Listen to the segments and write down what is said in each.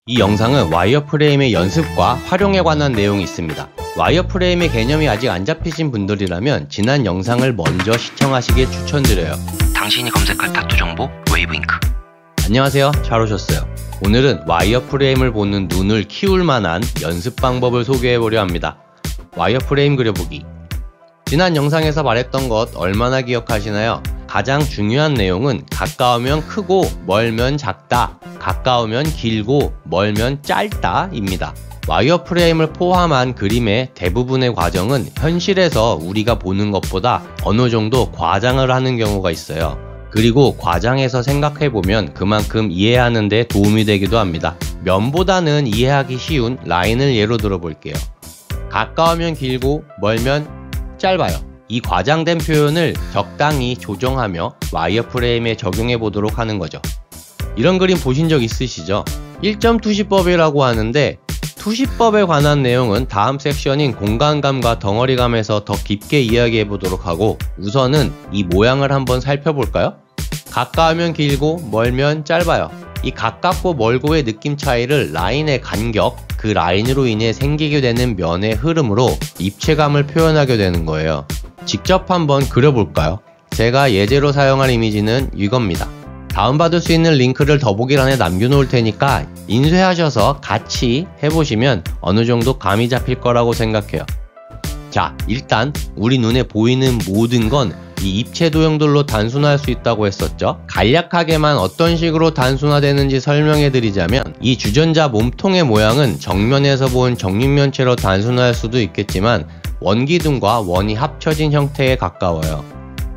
이 영상은 와이어프레임의 연습과 활용에 관한 내용이 있습니다. 와이어프레임의 개념이 아직 안 잡히신 분들이라면 지난 영상을 먼저 시청하시길 추천드려요. 당신이 검색할 타투 정보 웨이브잉크. 안녕하세요, 잘 오셨어요. 오늘은 와이어프레임을 보는 눈을 키울 만한 연습 방법을 소개해보려 합니다. 와이어프레임 그려보기. 지난 영상에서 말했던 것 얼마나 기억하시나요? 가장 중요한 내용은 가까우면 크고 멀면 작다, 가까우면 길고 멀면 짧다 입니다. 와이어프레임을 포함한 그림의 대부분의 과정은 현실에서 우리가 보는 것보다 어느 정도 과장을 하는 경우가 있어요. 그리고 과장해서 생각해보면 그만큼 이해하는 데 도움이 되기도 합니다. 면보다는 이해하기 쉬운 라인을 예로 들어볼게요. 가까우면 길고 멀면 짧아요. 이 과장된 표현을 적당히 조정하며 와이어프레임에 적용해 보도록 하는 거죠. 이런 그림 보신 적 있으시죠? 1점 투시법이라고 하는데 투시법에 관한 내용은 다음 섹션인 공간감과 덩어리감에서 더 깊게 이야기해 보도록 하고, 우선은 이 모양을 한번 살펴볼까요? 가까우면 길고 멀면 짧아요. 이 가깝고 멀고의 느낌 차이를 라인의 간격, 그 라인으로 인해 생기게 되는 면의 흐름으로 입체감을 표현하게 되는 거예요. 직접 한번 그려볼까요? 제가 예제로 사용할 이미지는 이겁니다. 다운받을 수 있는 링크를 더보기란에 남겨놓을 테니까 인쇄하셔서 같이 해보시면 어느 정도 감이 잡힐 거라고 생각해요. 자, 일단 우리 눈에 보이는 모든 건 이 입체 도형들로 단순화할 수 있다고 했었죠. 간략하게만 어떤 식으로 단순화되는지 설명해 드리자면, 이 주전자 몸통의 모양은 정면에서 본 정육면체로 단순화할 수도 있겠지만 원기둥과 원이 합쳐진 형태에 가까워요.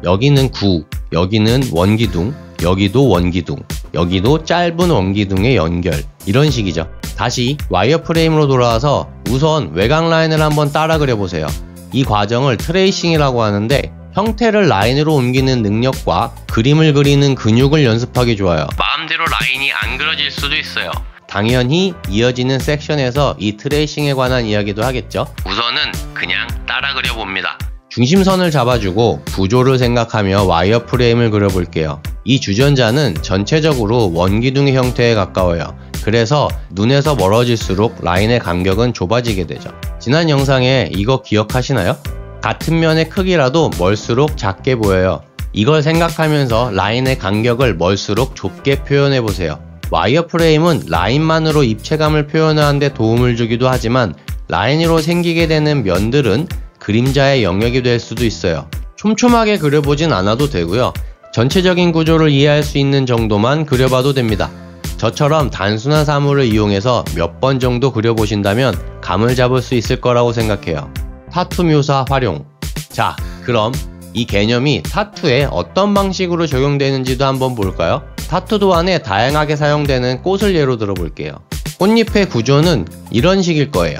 여기는 구, 여기는 원기둥, 여기도 원기둥, 여기도 짧은 원기둥의 연결, 이런 식이죠. 다시 와이어프레임으로 돌아와서 우선 외곽 라인을 한번 따라 그려보세요. 이 과정을 트레이싱이라고 하는데, 형태를 라인으로 옮기는 능력과 그림을 그리는 근육을 연습하기 좋아요. 마음대로 라인이 안 그려질 수도 있어요. 당연히 이어지는 섹션에서 이 트레이싱에 관한 이야기도 하겠죠. 우선은 그냥 따라 그려봅니다. 중심선을 잡아주고 구조를 생각하며 와이어프레임을 그려볼게요. 이 주전자는 전체적으로 원기둥의 형태에 가까워요. 그래서 눈에서 멀어질수록 라인의 간격은 좁아지게 되죠. 지난 영상에 이거 기억하시나요? 같은 면의 크기라도 멀수록 작게 보여요. 이걸 생각하면서 라인의 간격을 멀수록 좁게 표현해보세요. 와이어프레임은 라인만으로 입체감을 표현하는 데 도움을 주기도 하지만, 라인으로 생기게 되는 면들은 그림자의 영역이 될 수도 있어요. 촘촘하게 그려보진 않아도 되고요. 전체적인 구조를 이해할 수 있는 정도만 그려봐도 됩니다. 저처럼 단순한 사물을 이용해서 몇 번 정도 그려보신다면 감을 잡을 수 있을 거라고 생각해요. 타투 묘사 활용. 자, 그럼 이 개념이 타투에 어떤 방식으로 적용되는지도 한번 볼까요? 타투 도안에 다양하게 사용되는 꽃을 예로 들어볼게요. 꽃잎의 구조는 이런 식일 거예요.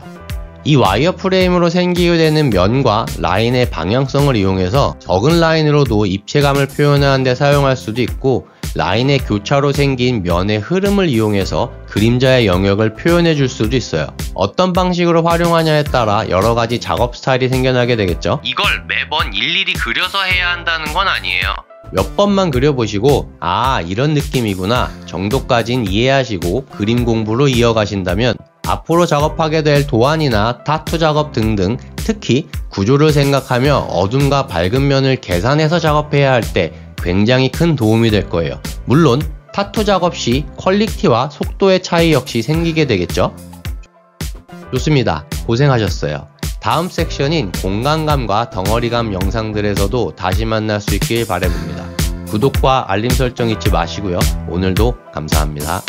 이 와이어프레임으로 생기게 되는 면과 라인의 방향성을 이용해서 적은 라인으로도 입체감을 표현하는 데 사용할 수도 있고, 라인의 교차로 생긴 면의 흐름을 이용해서 그림자의 영역을 표현해 줄 수도 있어요. 어떤 방식으로 활용하냐에 따라 여러가지 작업 스타일이 생겨나게 되겠죠. 이걸 매번 일일이 그려서 해야 한다는 건 아니에요. 몇 번만 그려보시고 아, 이런 느낌이구나 정도까진 이해하시고 그림 공부로 이어가신다면 앞으로 작업하게 될 도안이나 타투 작업 등등, 특히 구조를 생각하며 어둠과 밝은 면을 계산해서 작업해야 할 때 굉장히 큰 도움이 될 거예요. 물론 타투 작업 시 퀄리티와 속도의 차이 역시 생기게 되겠죠. 좋습니다. 고생하셨어요. 다음 섹션인 공간감과 덩어리감 영상들에서도 다시 만날 수 있길 바라봅니다. 구독과 알림 설정 잊지 마시고요. 오늘도 감사합니다.